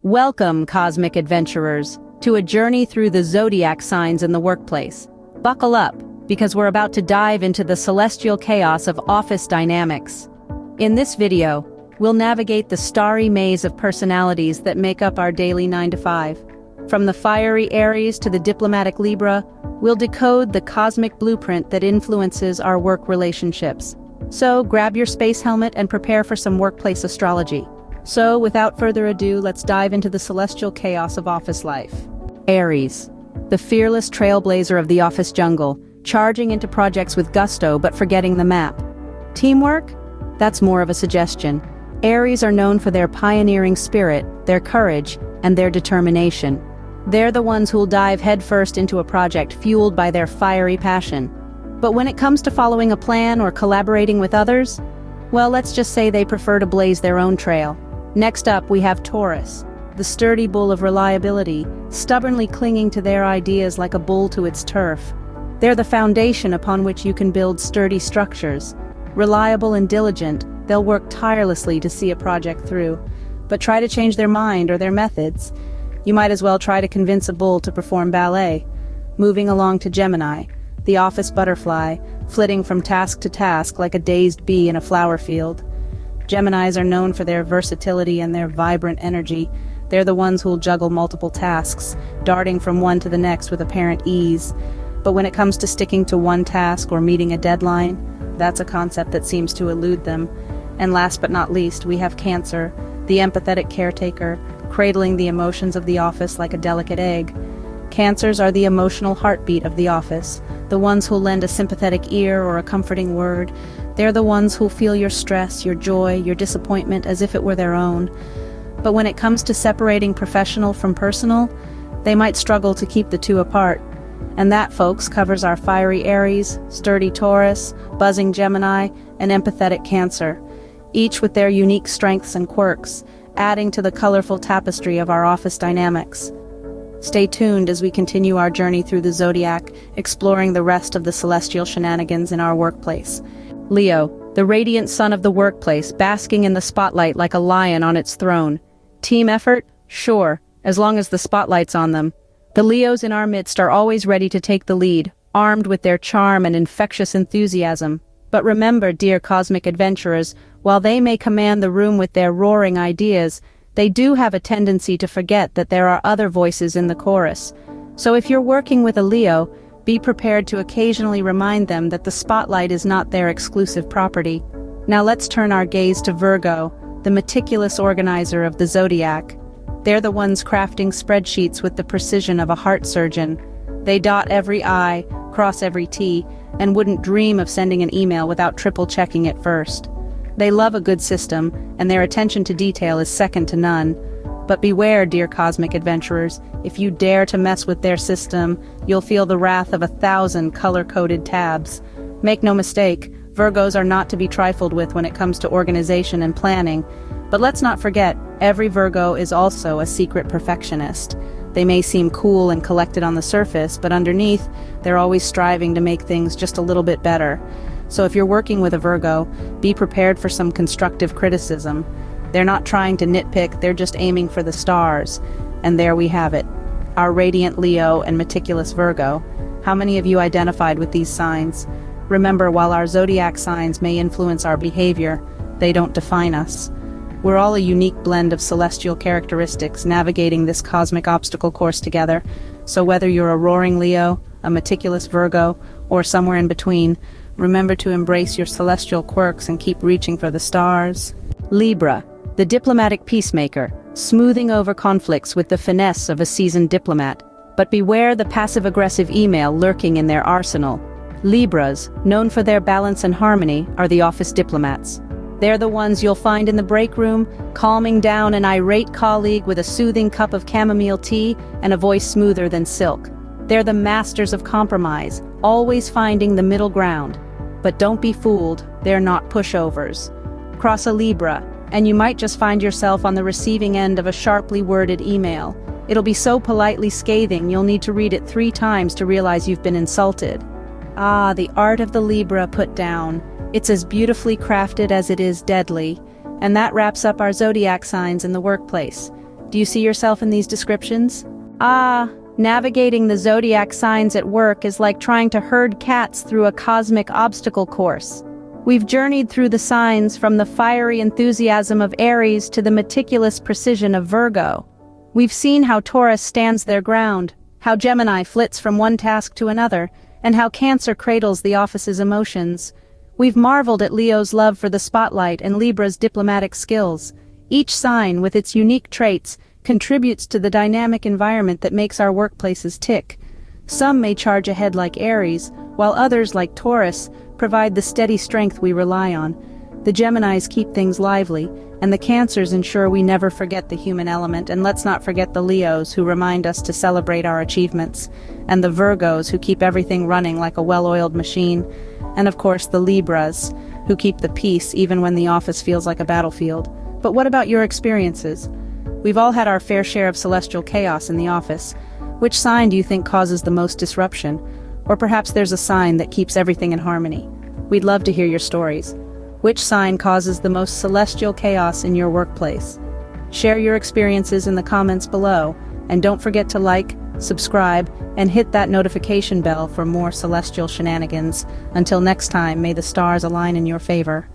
Welcome, cosmic adventurers, to a journey through the Zodiac Signs in the workplace. Buckle up, because we're about to dive into the celestial chaos of office dynamics. In this video, we'll navigate the starry maze of personalities that make up our daily 9 to 5. From the fiery Aries to the diplomatic Libra, we'll decode the cosmic blueprint that influences our work relationships. So grab your space helmet and prepare for some workplace astrology. So, without further ado, let's dive into the celestial chaos of office life. Aries, the fearless trailblazer of the office jungle, charging into projects with gusto but forgetting the map. Teamwork? That's more of a suggestion. Aries are known for their pioneering spirit, their courage, and their determination. They're the ones who'll dive headfirst into a project fueled by their fiery passion. But when it comes to following a plan or collaborating with others, well, let's just say they prefer to blaze their own trail. Next up, we have Taurus, the sturdy bull of reliability, stubbornly clinging to their ideas like a bull to its turf. They're the foundation upon which you can build sturdy structures. Reliable and diligent, they'll work tirelessly to see a project through. But try to change their mind or their methods. You might as well try to convince a bull to perform ballet. Moving along to Gemini, the office butterfly, flitting from task to task like a dazed bee in a flower field. Geminis are known for their versatility and their vibrant energy. They're the ones who'll juggle multiple tasks, darting from one to the next with apparent ease. But when it comes to sticking to one task or meeting a deadline, that's a concept that seems to elude them. And last but not least, we have Cancer, the empathetic caretaker, cradling the emotions of the office like a delicate egg. Cancers are the emotional heartbeat of the office, the ones who'll lend a sympathetic ear or a comforting word. They're the ones who'll feel your stress, your joy, your disappointment as if it were their own. But when it comes to separating professional from personal, they might struggle to keep the two apart. And that, folks, covers our fiery Aries, sturdy Taurus, buzzing Gemini, and empathetic Cancer, each with their unique strengths and quirks, adding to the colorful tapestry of our office dynamics. Stay tuned as we continue our journey through the zodiac, exploring the rest of the celestial shenanigans in our workplace. Leo, the radiant sun of the workplace, basking in the spotlight like a lion on its throne. Team effort? Sure, as long as the spotlight's on them. The Leos in our midst are always ready to take the lead, armed with their charm and infectious enthusiasm. But remember, dear cosmic adventurers, while they may command the room with their roaring ideas, they do have a tendency to forget that there are other voices in the chorus. So if you're working with a Leo, be prepared to occasionally remind them that the spotlight is not their exclusive property. Now let's turn our gaze to Virgo, the meticulous organizer of the zodiac. They're the ones crafting spreadsheets with the precision of a heart surgeon. They dot every I, cross every T, and wouldn't dream of sending an email without triple-checking it first. They love a good system, and their attention to detail is second to none. But beware, dear cosmic adventurers, if you dare to mess with their system, you'll feel the wrath of 1,000 color-coded tabs. Make no mistake, Virgos are not to be trifled with when it comes to organization and planning. But let's not forget, every Virgo is also a secret perfectionist. They may seem cool and collected on the surface, but underneath, they're always striving to make things just a little bit better. So if you're working with a Virgo, be prepared for some constructive criticism. They're not trying to nitpick, they're just aiming for the stars. And there we have it, our radiant Leo and meticulous Virgo. How many of you identified with these signs? Remember, while our zodiac signs may influence our behavior, they don't define us. We're all a unique blend of celestial characteristics navigating this cosmic obstacle course together. So whether you're a roaring Leo, a meticulous Virgo, or somewhere in between, remember to embrace your celestial quirks and keep reaching for the stars. Libra, the diplomatic peacemaker, smoothing over conflicts with the finesse of a seasoned diplomat. But beware the passive-aggressive email lurking in their arsenal. Libras, known for their balance and harmony, are the office diplomats. They're the ones you'll find in the break room, calming down an irate colleague with a soothing cup of chamomile tea and a voice smoother than silk. They're the masters of compromise, always finding the middle ground. But don't be fooled, they're not pushovers. Cross a Libra, and you might just find yourself on the receiving end of a sharply worded email. It'll be so politely scathing you'll need to read it 3 times to realize you've been insulted. Ah, the art of the Libra put down. It's as beautifully crafted as it is deadly. And that wraps up our zodiac signs in the workplace. Do you see yourself in these descriptions? Navigating the zodiac signs at work is like trying to herd cats through a cosmic obstacle course. We've journeyed through the signs from the fiery enthusiasm of Aries to the meticulous precision of Virgo. We've seen how Taurus stands their ground, how Gemini flits from one task to another, and how Cancer cradles the office's emotions. We've marveled at Leo's love for the spotlight and Libra's diplomatic skills. Each sign, with its unique traits, contributes to the dynamic environment that makes our workplaces tick. Some may charge ahead like Aries, while others, like Taurus, provide the steady strength we rely on. The Geminis keep things lively, and the Cancers ensure we never forget the human element, and let's not forget the Leos, who remind us to celebrate our achievements, and the Virgos, who keep everything running like a well-oiled machine, and of course the Libras, who keep the peace even when the office feels like a battlefield. But what about your experiences? We've all had our fair share of celestial chaos in the office. Which sign do you think causes the most disruption? Or perhaps there's a sign that keeps everything in harmony. We'd love to hear your stories. Which sign causes the most celestial chaos in your workplace? Share your experiences in the comments below, and don't forget to like, subscribe, and hit that notification bell for more celestial shenanigans. Until next time, may the stars align in your favor.